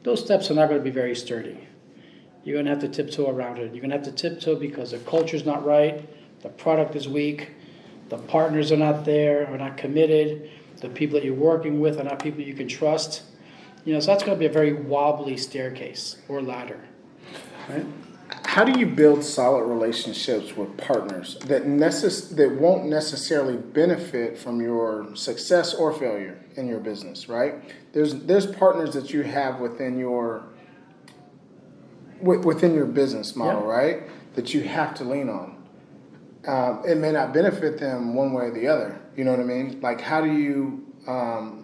Those steps are not going to be very sturdy. You're going to have to tiptoe around it. You're going to have to tiptoe because the culture's not right, the product is weak, the partners are not there, are not committed, the people that you're working with are not people you can trust. So that's going to be a very wobbly staircase or ladder, right? How do you build solid relationships with partners that won't necessarily benefit from your success or failure in your business, right? There's partners that you have within your business model, right? That you have to lean on. It may not benefit them one way or the other. You know what I mean? Like, how do you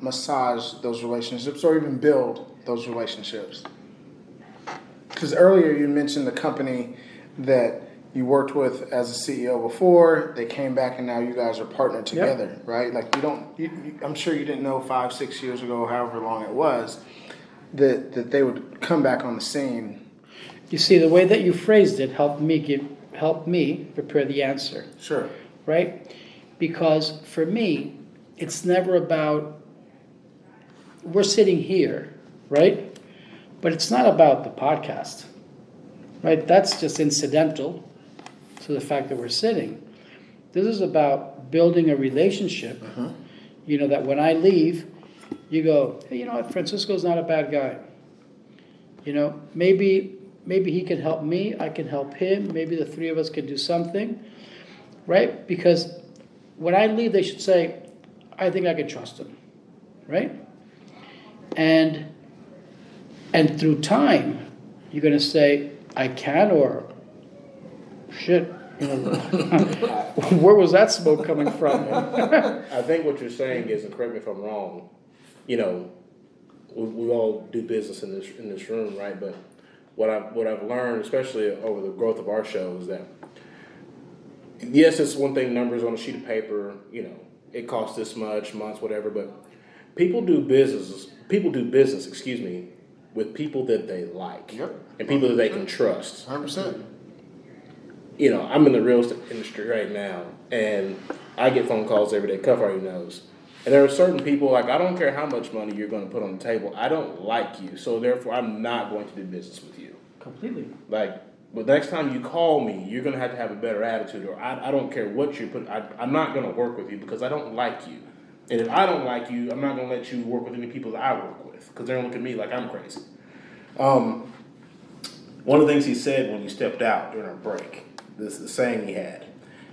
massage those relationships or even build those relationships? Because earlier you mentioned the company that you worked with as a CEO before. They came back and now you guys are partnered together, right? Like I'm sure you didn't know 5-6 years ago, however long it was, that they would come back on the scene. You see, the way that you phrased it helped me prepare the answer. Sure. Right? Because for me, it's never about, we're sitting here, right? But it's not about the podcast, right? That's just incidental to the fact that we're sitting. This is about building a relationship, that when I leave, you go, hey, you know what, Francisco's not a bad guy. Maybe he can help me, I can help him, maybe the three of us can do something, right? Because when I leave, they should say, I think I can trust him, right? And through time, you're going to say, I can, or shit, where was that smoke coming from? I think what you're saying is, and correct me if I'm wrong, we all do business in this room, right? But what I've learned, especially over the growth of our show, is that yes, it's one thing, numbers on a sheet of paper, it costs this much, months, whatever, but people do business, with people that they like, and people that they can trust. 100%. I'm in the real estate industry right now, and I get phone calls every day. Cuff already knows. And there are certain people, like, I don't care how much money you're going to put on the table. I don't like you, so therefore I'm not going to do business with you. Completely. Like, but next time you call me, you're going to have a better attitude, or I don't care what you put. I'm not going to work with you because I don't like you. And if I don't like you, I'm not going to let you work with any people that I work with, because they're going to look at me like I'm crazy. One of the things he said when he stepped out during our break, this is the saying he had.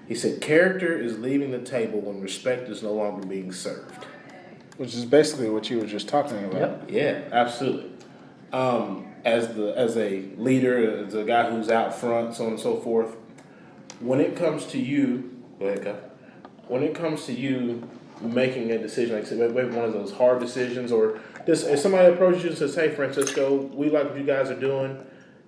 He said, character is leaving the table when respect is no longer being served. Which is basically what you were just talking about. Yep. Yeah, absolutely. As a leader, as a guy who's out front, so on and so forth, when it comes to you, go ahead, Kyle. When it comes to you making a decision, like maybe one of those hard decisions, or just if somebody approaches you and says, hey, Francisco, we like what you guys are doing,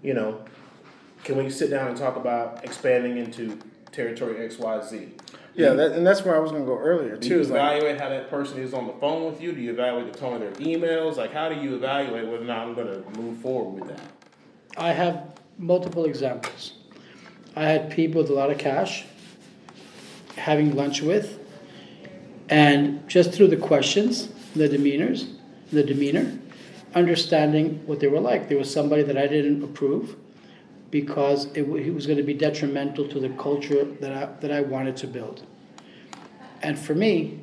can we sit down and talk about expanding into territory XYZ? Yeah, and that's where I was going to go earlier, too. Do you evaluate how that person is on the phone with you? Do you evaluate the tone of their emails? Like, how do you evaluate whether or not I'm going to move forward with that? I have multiple examples. I had people with a lot of cash having lunch with, and just through the questions, the demeanor, understanding what they were like. There was somebody that I didn't approve because he was going to be detrimental to the culture that I wanted to build. And for me,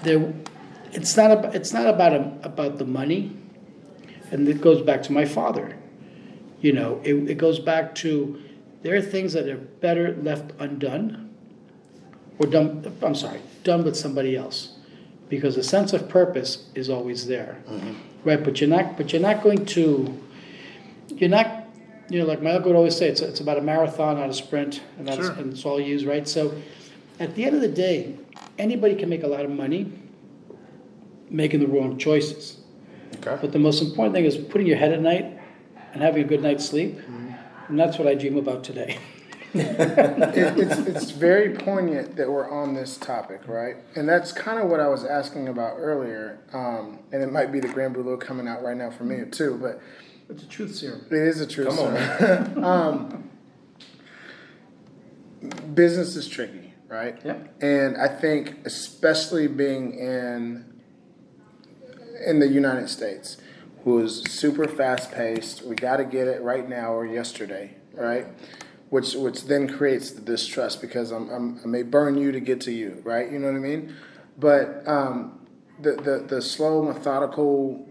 it's not about the money, and it goes back to my father. It goes back to, there are things that are better left undone, or done with somebody else, because the sense of purpose is always there, right? But you're not going to, like my uncle would always say, it's about a marathon, not a sprint, and that's all you use, right? So at the end of the day, anybody can make a lot of money making the wrong choices. Okay. But the most important thing is putting your head at night and having a good night's sleep, and that's what I dream about today. It's very poignant that we're on this topic, right? And that's kind of what I was asking about earlier, and it might be the Grand Brulot coming out right now for me too, but It's a truth serum. it is a truth. Come on. Business is tricky, right? Yep. And I think especially being in the United States, who is super fast paced, we got to get it right now or yesterday, right? Which then creates the distrust, because I may burn you to get to you, right? You know what I mean? But the slow, methodical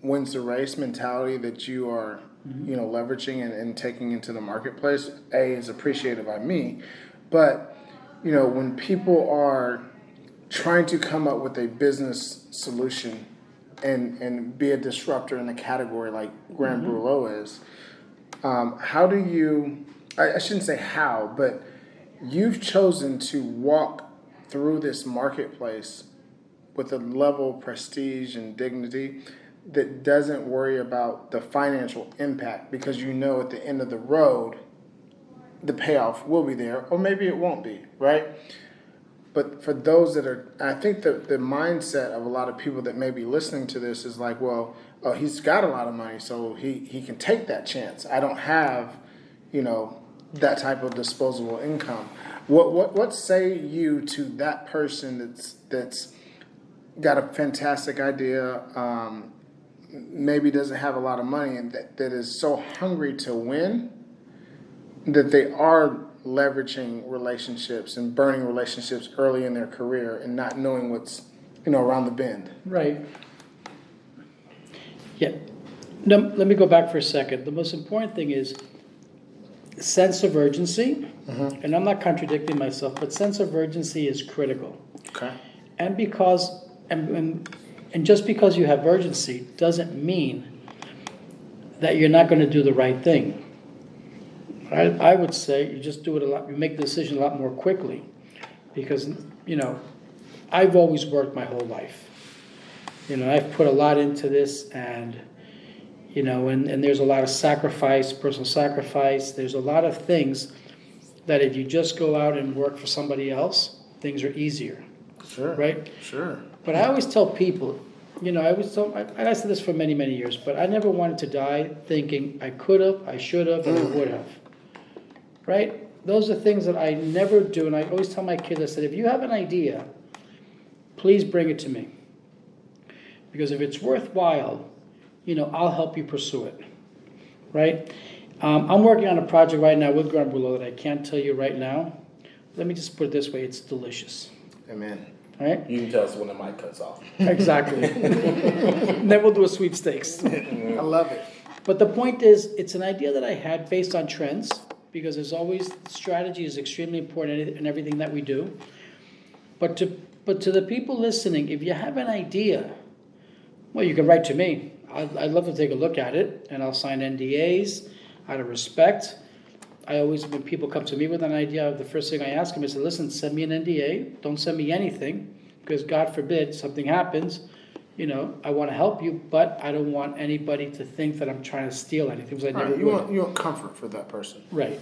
wins the race mentality that you are, leveraging and taking into the marketplace, is appreciated by me. But, when people are trying to come up with a business solution and be a disruptor in a category like Grand Brulot is, how do you, I shouldn't say how, but you've chosen to walk through this marketplace with a level of prestige and dignity that doesn't worry about the financial impact, because at the end of the road, the payoff will be there, or maybe it won't be, right? But for those that are, I think the mindset of a lot of people that may be listening to this is like, well, oh, he's got a lot of money, so he can take that chance. I don't have, that type of disposable income. What say you to that person that's got a fantastic idea, maybe doesn't have a lot of money, and that is so hungry to win that they are leveraging relationships and burning relationships early in their career and not knowing what's around the bend? Right. Yeah. No, let me go back for a second. The most important thing is sense of urgency, and I'm not contradicting myself, but sense of urgency is critical. Okay. And because and just because you have urgency doesn't mean that you're not going to do the right thing. I would say you just do it a lot. You make the decision a lot more quickly, because I've always worked my whole life. I've put a lot into this, and and there's a lot of sacrifice, personal sacrifice. There's a lot of things that if you just go out and work for somebody else, things are easier. Sure. Right? Sure. But I always tell people, I said this for many, many years, but I never wanted to die thinking I could have, I should have, and I would have. Right? Those are things that I never do, and I always tell my kids, I said, if you have an idea, please bring it to me. Because if it's worthwhile, I'll help you pursue it. Right? I'm working on a project right now with Grand Brulot that I can't tell you right now. Let me just put it this way, it's delicious. Amen. All right? You can tell us when the mic cuts off. Exactly. Then we'll do a sweepstakes. I love it. But the point is, it's an idea that I had based on trends, because there's always, strategy is extremely important in everything that we do. But to the people listening, if you have an idea, well, you can write to me. I'd love to take a look at it, and I'll sign NDAs out of respect. I always, when people come to me with an idea, the first thing I ask them is, listen, send me an NDA. Don't send me anything, because God forbid something happens. I want to help you, but I don't want anybody to think that I'm trying to steal anything, because I never would. You want comfort for that person. Right.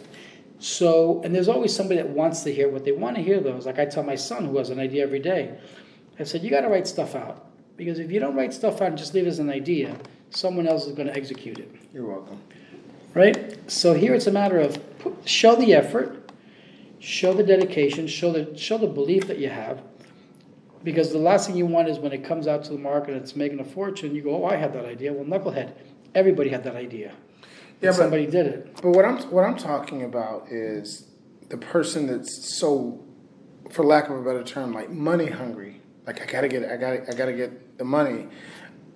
So, and there's always somebody that wants to hear what they want to hear, though. It's like I tell my son, who has an idea every day, I said, you got to write stuff out. Because if you don't write stuff out and just leave it as an idea, someone else is going to execute it. You're welcome. Right? So here it's a matter of show the effort, show the dedication, show the belief that you have. Because the last thing you want is when it comes out to the market and it's making a fortune, you go, oh, I had that idea. Well, knucklehead, everybody had that idea. Yeah, somebody did it. But what I'm talking about is the person that's so, for lack of a better term, like money hungry. Like I gotta get the money.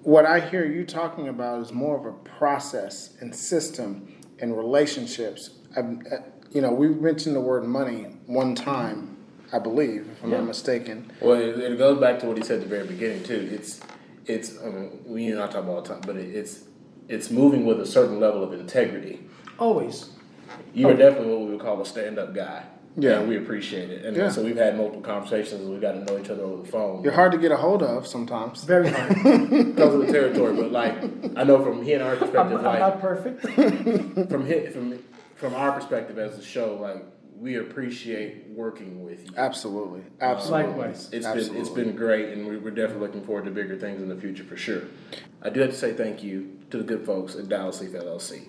What I hear you talking about is more of a process and system and relationships. We mentioned the word money one time, I believe, if I'm not mistaken. Well, it goes back to what he said at the very beginning too. We not talk about all the time, but it's moving with a certain level of integrity. Always. You are definitely what we would call a stand-up guy. Yeah. And we appreciate it. And so we've had multiple conversations and we've got to know each other over the phone. You're hard to get a hold of sometimes. Very hard. Because of the territory. But I know from he and our perspective, I'm not perfect. from our perspective as a show, we appreciate working with you. Absolutely. Likewise. It's been great, and we're definitely looking forward to bigger things in the future for sure. I do have to say thank you to the good folks at Dallas Leaf LLC.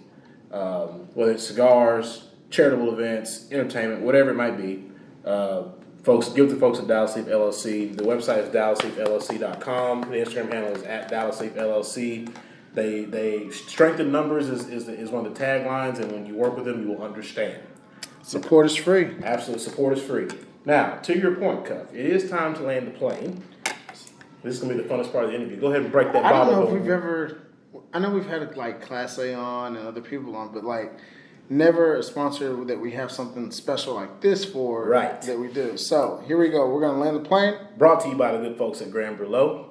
Whether it's cigars, charitable events, entertainment, whatever it might be, folks, give the folks at Dallas Leaf LLC. The website is dallasleafllc.com. The Instagram handle is at Dallas Leaf LLC. They strengthen numbers is one of the taglines, and when you work with them, you will understand. Support is free. Absolutely, support is free. Now, to your point, Cuff, it is time to land the plane. This is gonna be the funnest part of the interview. Go ahead and break that I bottle. don't know if open. we've ever. I know we've had like Class A on and other people on, but like never a sponsor that we have something special like this for. Right. That we do. So here we go. We're gonna land the plane. Brought to you by the good folks at Grand Brulot.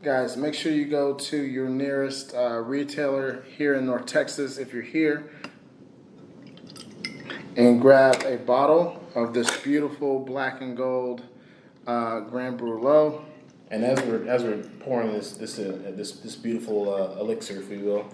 Guys, make sure you go to your nearest retailer here in North Texas if you're here and grab a bottle of this beautiful black and gold Grand Brulot. And as we're pouring this beautiful elixir, if you will,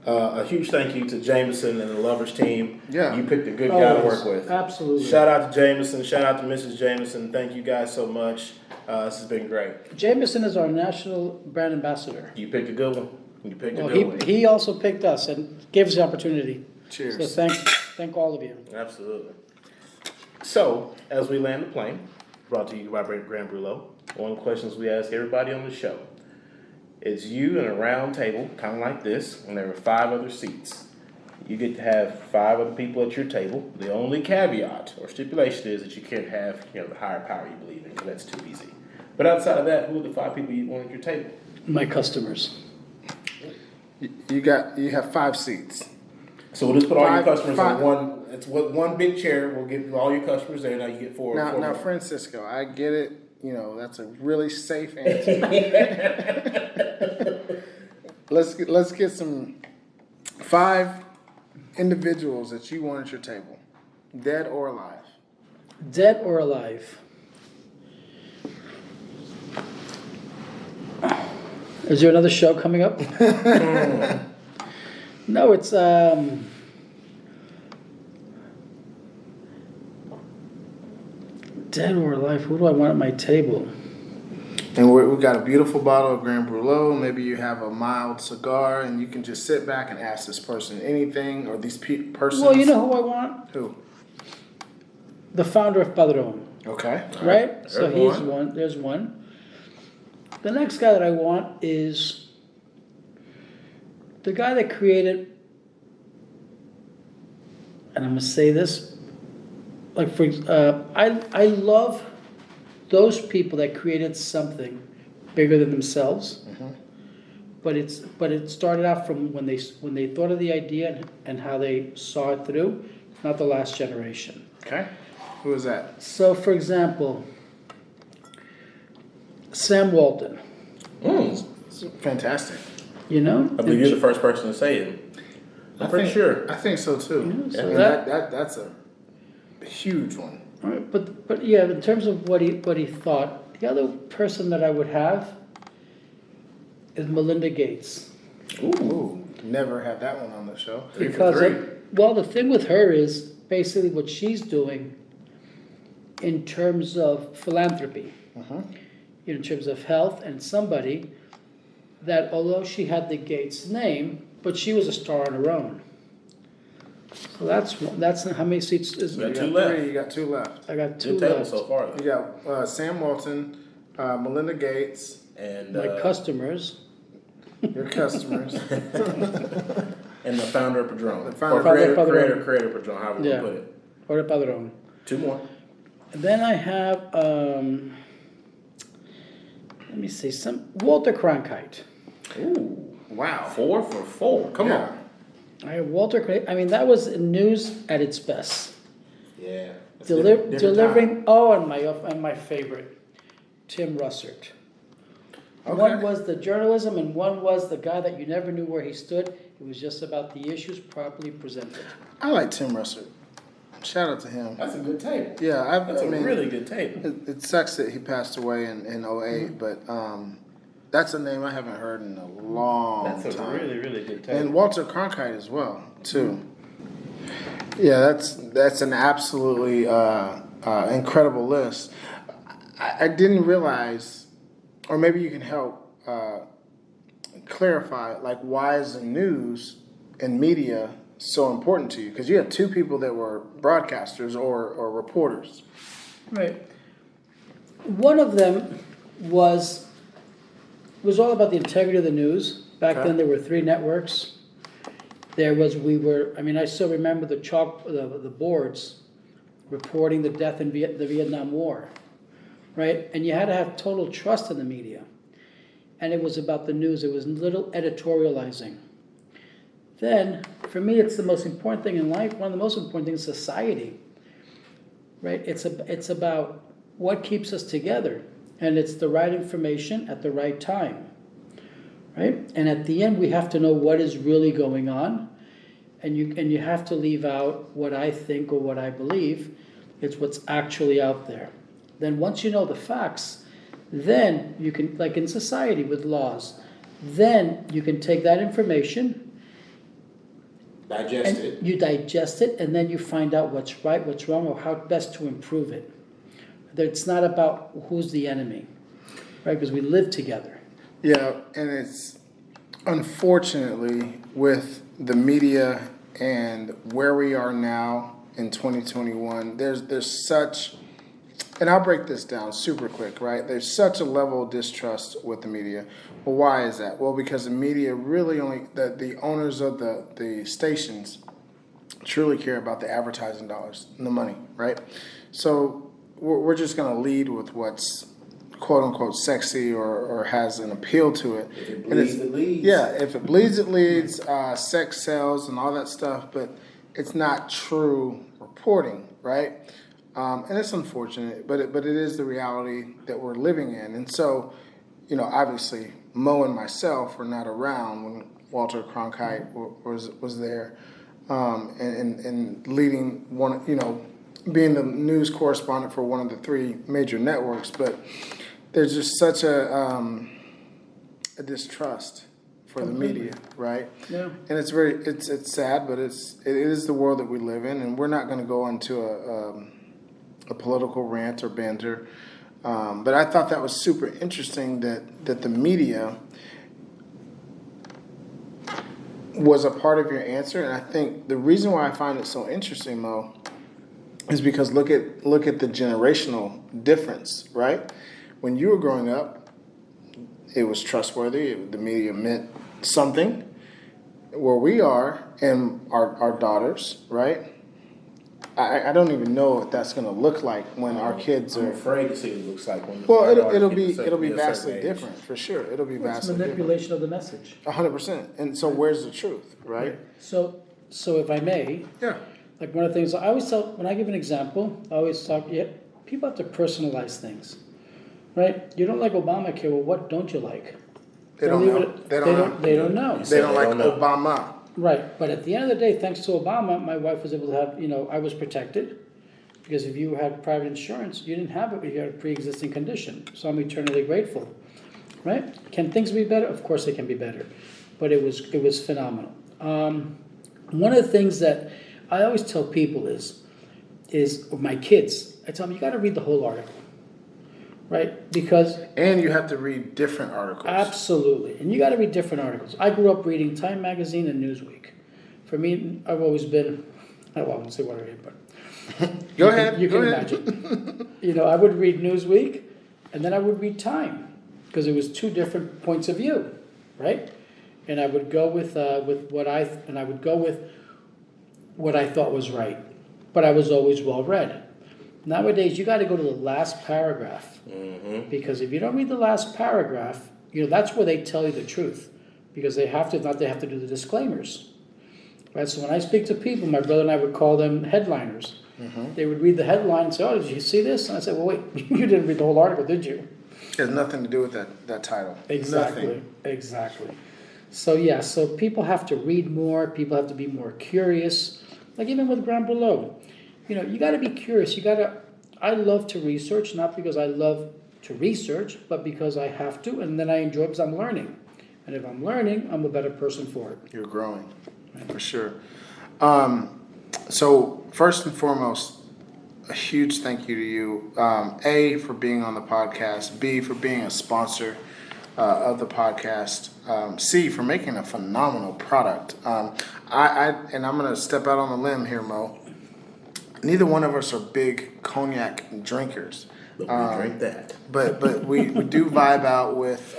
a huge thank you to Jameson and the Lovers team. Yeah. You picked a good guy to work with. Absolutely. Shout out to Jameson. Shout out to Mrs. Jameson. Thank you guys so much. This has been great. Jameson is our national brand ambassador. You picked a good one. You picked a Well, good one. he also picked us and gave us the opportunity. Cheers. So thank all of you. Absolutely. So, as we land the plane, brought to you by Grand Brulot, one of the questions we ask everybody on the show. It's you in a round table, kind of like this, and there are 5 other seats. You get to have 5 other people at your table. The only caveat or stipulation is that you can't have, the higher power you believe in, because that's too easy. But outside of that, who are the 5 people you want at your table? My customers. You have 5 seats. So we'll just put all your 5 customers on one. It's one big chair. We'll get all your customers there. Now you get 4. Now, more. Francisco, I get it. That's a really safe answer. Let's get some 5 individuals that you want at your table, dead or alive. Dead or alive? Is there another show coming up? No, it's dead or alive. Who do I want at my table? And we got a beautiful bottle of Grand Brulot. Maybe you have a mild cigar, and you can just sit back and ask this person anything, or these persons. Well, you know who I want? Who? The founder of Padron. Okay. Right? So There's he's one. There's one. The next guy that I want is the guy that created, and I'm going to say this, I love those people that created something bigger than themselves. Mm-hmm. But it started out from when they thought of the idea and how they saw it through, not the last generation. Okay. Who is that? So, for example, Sam Walton. Fantastic. You know? I believe you're the first person to say it. I'm pretty sure. I think so too. Yeah, so And that's a huge one. All right, but yeah, in terms of what he thought, the other person that I would have is Melinda Gates. Ooh, never had that one on the show. 3 for Because 3. the thing with her is basically what she's doing in terms of philanthropy, in terms of health, and somebody that although she had the Gates name, but she was a star on her own. So that's how many seats is You got there? 2 left. You got 2 left. I got 2 Good table left. so far. Though. You got Sam Walton, Melinda Gates, And My customers. your customers. and the founder of Padron. The founder or of creator Padron. of Padron, however you put it. Jorge Padron. 2 more. And then I have, let me see, Walter Cronkite. Ooh. Wow. 4 for 4. Come Yeah. on. I have Walter Cronkite. I mean, that was news at its best. Yeah. It's Delivering. different time. Oh, and my favorite, Tim Russert. Okay. One was the journalism, and one was the guy that you never knew where he stood. It was just about the issues properly presented. I like Tim Russert. Shout out to him. That's a good tape. Yeah, That's a really good tape. It sucks that he passed away in 08, but that's a name I haven't heard in a long That's a time. really, really good tape. And Walter Cronkite as well, too. Yeah, that's an absolutely incredible list. I didn't realize, or maybe you can help clarify, like, why is the news and media so important to you? Because you had 2 people that were broadcasters or reporters. Right. One of them was all about the integrity of the news. Back Okay. then, there were 3 networks. I still remember the boards reporting the death in the Vietnam War. right? And you had to have total trust in the media. And it was about the news. It was little editorializing. Then, for me, it's the most important thing in life. One of the most important things is society, right? It's about what keeps us together. And it's the right information at the right time, right? And at the end, we have to know what is really going on. And you have to leave out what I think or what I believe. It's what's actually out there. Then once you know the facts, then you can, like in society with laws, then you can take that information, Digest it. you digest it, and then you find out what's right, what's wrong, or how best to improve it. It's not about who's the enemy, right? Because we live together. Yeah, and it's unfortunately with the media and where we are now in 2021, there's such, and I'll break this down super quick, right? There's such a level of distrust with the media. Well, why is that? Well, because the media really only, the owners of the stations truly care about the advertising dollars and the money, right? So we're just going to lead with what's quote unquote sexy or has an appeal to it. If it bleeds, it leads. Yeah, if it bleeds, it leads. Sex sells and all that stuff, but it's not true reporting, right? And it's unfortunate, but it is the reality that we're living in. And so, obviously, Mo and myself were not around when Walter Cronkite was there, and leading one, being the news correspondent for one of the three major networks. But there's just such a distrust for the media, right? Yeah. And it's sad, but it is the world that we live in, and we're not going to go into a political rant or banter. But I thought that was super interesting that the media was a part of your answer, and I think the reason why I find it so interesting, Mo, is because look at the generational difference, right? When you were growing up, it was trustworthy. The media meant something. Where we are, and our daughters, right? I don't even know what that's going to look like when our kids are. I'm afraid to see what it looks like when. Well, it'll be vastly different for sure. It'll be It's vastly manipulation of the message. 100%. And so, where's the truth, right? So if I may, Yeah. like one of the things I always tell, when I give an example, I always talk, people have to personalize things, right? You don't like Obamacare, well, what don't you like? They don't know. They don't know. They don't know. They don't like know. Obama. Right, but at the end of the day, thanks to Obama, my wife was able to have, I was protected, because if you had private insurance, you didn't have it, you had a pre-existing condition. So I'm eternally grateful, right? Can things be better? Of course they can be better, but it was phenomenal. One of the things that I always tell people is my kids, I tell them, you got to read the whole article, right? Because And you have to read different articles. absolutely, and you got to read different articles. I grew up reading Time Magazine and Newsweek. For me, I've always been, I won't say what I read, but Go ahead. You can ahead. imagine. I would read Newsweek, and then I would read Time, because it was two different points of view, right? And I would go with what I thought was right, but I was always well read. Nowadays, you got to go to the last paragraph, because if you don't read the last paragraph, that's where they tell you the truth, because they have to. If not, they have to do the disclaimers, right? So when I speak to people, my brother and I would call them headliners. They would read the headline and say, "Oh, did you see this?" And I said, "Well, wait, you didn't read the whole article, did you?" It has nothing to do with that title. Exactly. Nothing. Exactly. So so people have to read more. People have to be more curious. Like even with Grand Brulot, you got to be curious. I love to research, not because I love to research, but because I have to, and then I enjoy it because I'm learning. And if I'm learning, I'm a better person for it. You're growing, for sure. So first and foremost, a huge thank you to you. A, for being on the podcast. B, for being a sponsor of the podcast. C, for making a phenomenal product. And I'm going to step out on a limb here, Mo. Neither one of us are big cognac drinkers. But we drink that. But we do vibe out with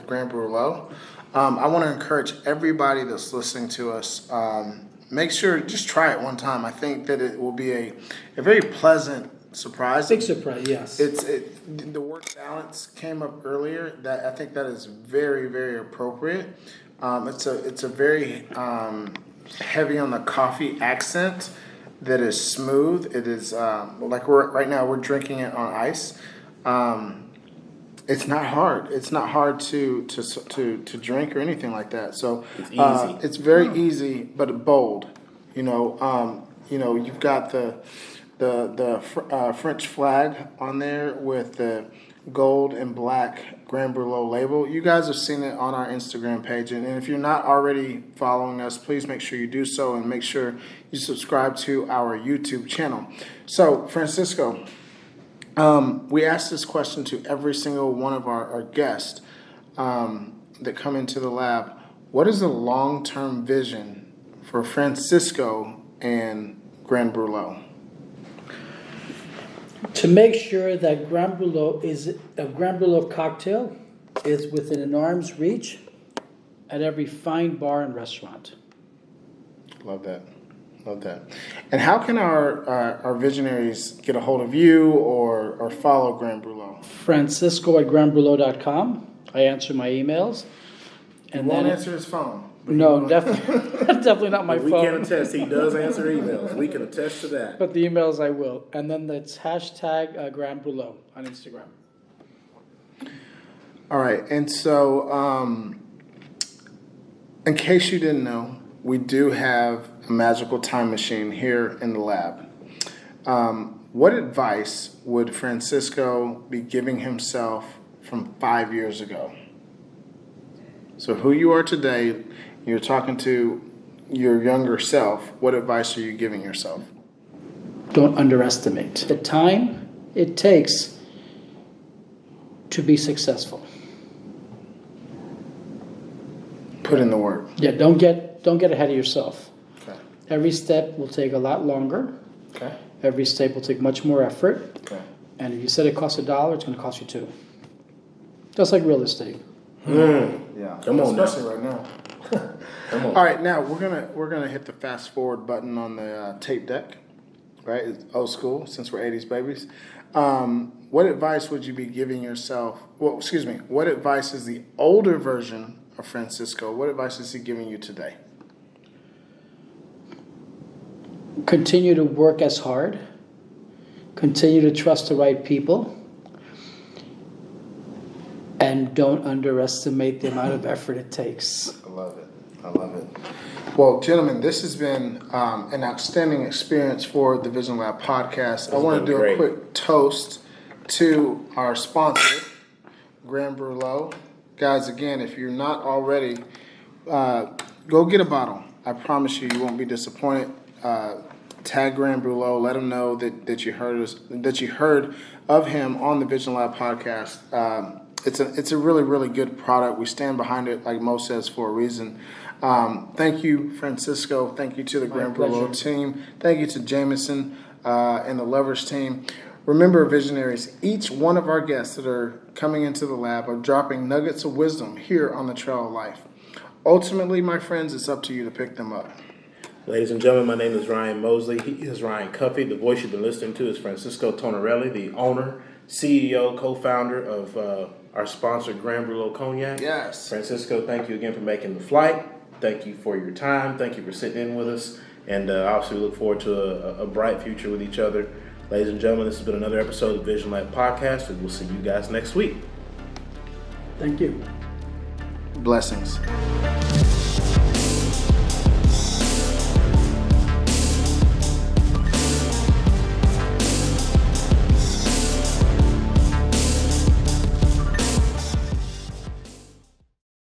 Grand Brulot. I want to encourage everybody that's listening to us, make sure, just try it one time. I think that it will be a very pleasant surprising. Big surprise, yes. The word balance came up earlier. That I think that is very, very appropriate. It's a very heavy on the coffee accent that is smooth. It is like right now we're drinking it on ice. It's not hard. It's not hard to drink or anything like that. So it's easy. It's very easy, but bold. You've got the French flag on there with the gold and black Grand Brulot label. You guys have seen it on our Instagram page, and if you're not already following us, please make sure you do so, and make sure you subscribe to our YouTube channel. So, Francisco, we asked this question to every single one of our guests that come into the lab. What is the long-term vision for Francisco and Grand Brulot? To make sure that Grand Brulot cocktail is within an arm's reach at every fine bar and restaurant. Love that. And how can our visionaries get a hold of you or follow Grand Brulot? Francisco at grandbrulot.com. I answer my emails. And won't answer his phone. No, definitely not my we phone. We can attest he does answer emails. We can attest to that. But the emails I will. And then that's hashtag Grand Brulot on Instagram. All right. And so in case you didn't know, we do have a magical time machine here in the lab. What advice would Francisco be giving himself from 5 years ago? So who you are today, you're talking to your younger self. What advice are you giving yourself? Don't underestimate the time it takes to be successful. Put in the work. Yeah, don't get ahead of yourself. Okay. Every step will take a lot longer. Okay. Every step will take much more effort. Okay. And if you said it costs $1, it's going to cost you $2. Just like real estate. Yeah. Come on, especially right now. Come on. All right, now we're gonna hit the fast forward button on the tape deck, right? It's old school since we're 80s babies. What advice would you be giving yourself? Well, excuse me. What advice is the older version of Francisco? What advice is he giving you today? Continue to work as hard. Continue to trust the right people. And don't underestimate the amount of effort it takes. I love it. Well, gentlemen, this has been an outstanding experience for the Vision Lab podcast. I want to do a quick toast to our sponsor, Grand Brulot. Guys, again, if you're not already, go get a bottle. I promise you won't be disappointed. Tag Grand Brulot. Let him know that you heard of him on the Vision Lab podcast. It's a really, really good product. We stand behind it, like Mo says, for a reason. Thank you, Francisco. Thank you to the Grand Brulot team. Thank you to Jameson and the Lovers team. Remember, visionaries, each one of our guests that are coming into the lab are dropping nuggets of wisdom here on the Trail of Life. Ultimately, my friends, it's up to you to pick them up. Ladies and gentlemen, my name is Ryan Mosley. He is Ryan Cuffey. The voice you've been listening to is Francisco Tonarely, the owner, CEO, co-founder of our sponsor, Grand Brulot Cognac. Yes. Francisco, thank you again for making the flight. Thank you for your time. Thank you for sitting in with us. And obviously, we look forward to a bright future with each other. Ladies and gentlemen, this has been another episode of Vision Lab Podcast, and we'll see you guys next week. Thank you. Blessings.